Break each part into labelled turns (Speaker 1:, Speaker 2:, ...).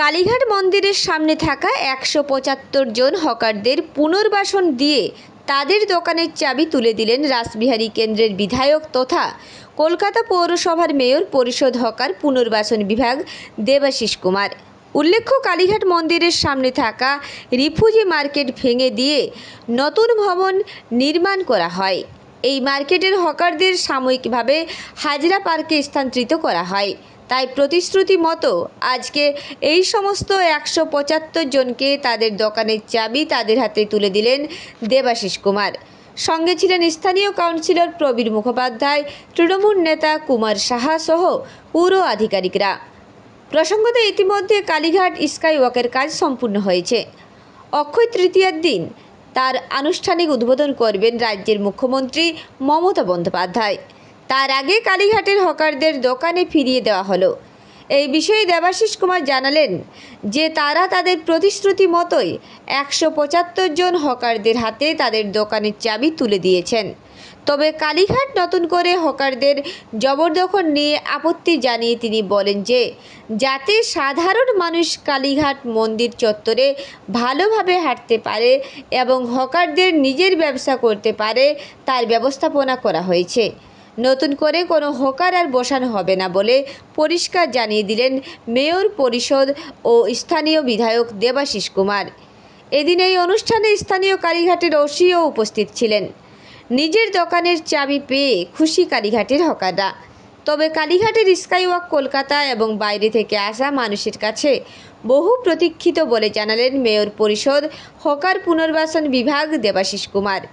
Speaker 1: কালীঘাট মন্দিরের সামনে থাকা ১৭৫ জন হকারদের পুনর্বাসন দিয়ে তাদের দোকানের চাবি তুলে দিলেন রাসবিহারী কেন্দ্রের বিধায়ক তথা কলকাতা পৌরসভার মেয়র পরিষদ হকার পুনর্বাসন বিভাগ দেবাশিস কুমার। উল্লেখ্য, কালীঘাট মন্দিরের সামনে থাকা রিফিউজি মার্কেট ভেঙে দিয়ে নতুন ভবন নির্মাণ করা হয়। এই মার্কেটের হকারদের সাময়িকভাবে হাজরা পার্কে স্থানান্তরিত করা হয়। তাই প্রতিশ্রুতি মতো আজকে এই সমস্ত ১৭৫ জনকে তাদের দোকানের চাবি তাদের হাতে তুলে দিলেন দেবাশিস কুমার। সঙ্গে ছিলেন স্থানীয় কাউন্সিলর প্রবীর মুখোপাধ্যায়, তৃণমূল নেতা কুমার সাহা সহ পুর আধিকারিকরা। প্রসঙ্গত, ইতিমধ্যে কালীঘাট স্কাই ওয়াকের কাজ সম্পূর্ণ হয়েছে। অক্ষয় তৃতীয়ার দিন তার আনুষ্ঠানিক উদ্বোধন করবেন রাজ্যের মুখ্যমন্ত্রী মমতা বন্দ্যোপাধ্যায়। তার আগে কালীঘাটের হকারদের দোকানে ফিরিয়ে দেওয়া হলো। এই বিষয়ে দেবাশিস কুমার জানালেন যে তারা তাদের প্রতিশ্রুতি মতোই ১৭৫ জন হকারদের হাতে তাদের দোকানের চাবি তুলে দিয়েছেন। তবে কালীঘাট নতুন করে হকারদের জবরদখল নিয়ে আপত্তি জানিয়ে তিনি বলেন যে যাতে সাধারণ মানুষ কালীঘাট মন্দির চত্বরে ভালোভাবে হাঁটতে পারে এবং হকারদের নিজের ব্যবসা করতে পারে তার ব্যবস্থাপনা করা হয়েছে। নতুন করে কোনো হকার আর বসানো হবে না বলে পরিষ্কার জানিয়ে দিলেন মেয়র পরিষদ ও স্থানীয় বিধায়ক দেবাশিস কুমার। এদিন এই অনুষ্ঠানে স্থানীয় কালীঘাটের ওসিও উপস্থিত ছিলেন। নিজের দোকানের চাবি পেয়ে খুশি কালীঘাটের হকাররা। তবে কালীঘাটের স্কাইওয়াক কলকাতা এবং বাইরে থেকে আসা মানুষের কাছে বহু প্রতীক্ষিত বলে জানালেন মেয়র পরিষদ হকার পুনর্বাসন বিভাগ দেবাশিস কুমার।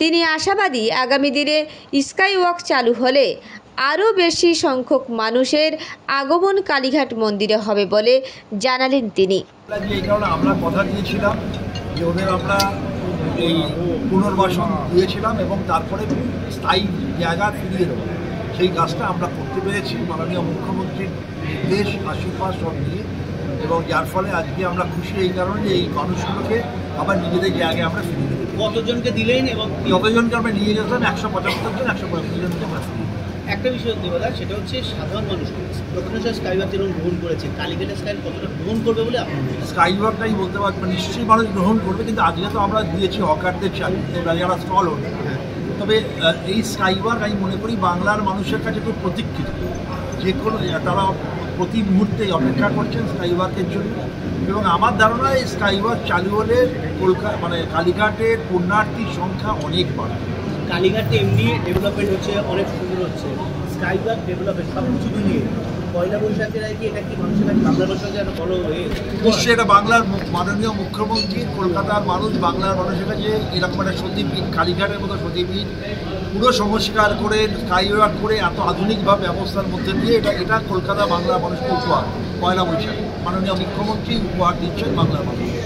Speaker 1: তিনি আশাবাদী আগামী দিনে স্কাইওয়াক চালু হলে আরও বেশি সংখ্যক মানুষের আগমন কালীঘাট মন্দিরে হবে বলে জানালেন তিনি।
Speaker 2: এই কারণে আমরা কথা দিয়েছিলাম যে ওদের আমরা এই পুনর্বাসন দিয়েছিলাম এবং তারপরে স্থায়ী জায়গা ফিরিয়ে দেবো। সেই কাজটা আমরা করতে পেরেছি মাননীয় মুখ্যমন্ত্রীর নির্দেশ আশীর্বাদ সব নিয়ে, এবং যার ফলে আজকে আমরা খুশি এই কারণে যে এই মানুষগুলোকে আবার নিজেদের জায়গায় আমরা ফিরিয়ে দেবো।
Speaker 3: কতজনকে দিলেন এবং
Speaker 2: যতজনকে আমরা নিয়ে যেতাম ১৭৫ জন ১৭৫ জনকে আমরা ফিরিয়ে দেবো।
Speaker 3: একটা বিষয় দেবদা, সেটা হচ্ছে সাধারণ মানুষ দক্ষিণেশ্বর স্কাইওয়াক যেরকম গ্রহণ করেছে, কালীঘাটের স্কাই কতটা গ্রহণ করবে বলে আপনার
Speaker 2: স্কাইওয়াকটাই বলতে পারবেন, নিশ্চয়ই মানুষ গ্রহণ করবে, কিন্তু আজকে তো আমরা দিয়েছি হকারদের চাবি, যারা স্টল ওঠে। তবে এই স্কাইওয়াক আমি মনে করি বাংলার মানুষের কাছে খুব প্রতীক্ষিত। যে কোনো তারা প্রতি মুহূর্তেই অপেক্ষা করছেন স্কাইওয়াকের জন্য, এবং আমার ধারণা এই স্কাইওয়াক চালু হলে কলকাতা কালীঘাটের পুণ্যার্থীর সংখ্যা অনেক বাড়বে।
Speaker 3: কালীঘাটে এমনি ডেভেলপমেন্ট হচ্ছে, অনেক সুন্দর হচ্ছে, স্কাইওয়াক ডেভেলপমেন্ট সব কিছু নিয়ে পয়লা বৈশাখের আগে এটা কি মানুষের কাছে বাংলা বৈশাখে একটা বড় হয়ে
Speaker 2: নিশ্চয়ই এটা বাংলার মাননীয় মুখ্যমন্ত্রী, কলকাতার মানুষ, বাংলার মানুষের কাছে এরকম একটা সতীপীঠ, কালীঘাটের মতো সতীপীঠ পুরো সংস্কার করে স্কাইওয়াক করে এত আধুনিকভাবে ব্যবস্থার মধ্যে দিয়ে এটা কলকাতা বাংলার মানুষকে উপহার, পয়লা বৈশাখ মাননীয় মুখ্যমন্ত্রী উপহার দিচ্ছেন বাংলার মানুষ।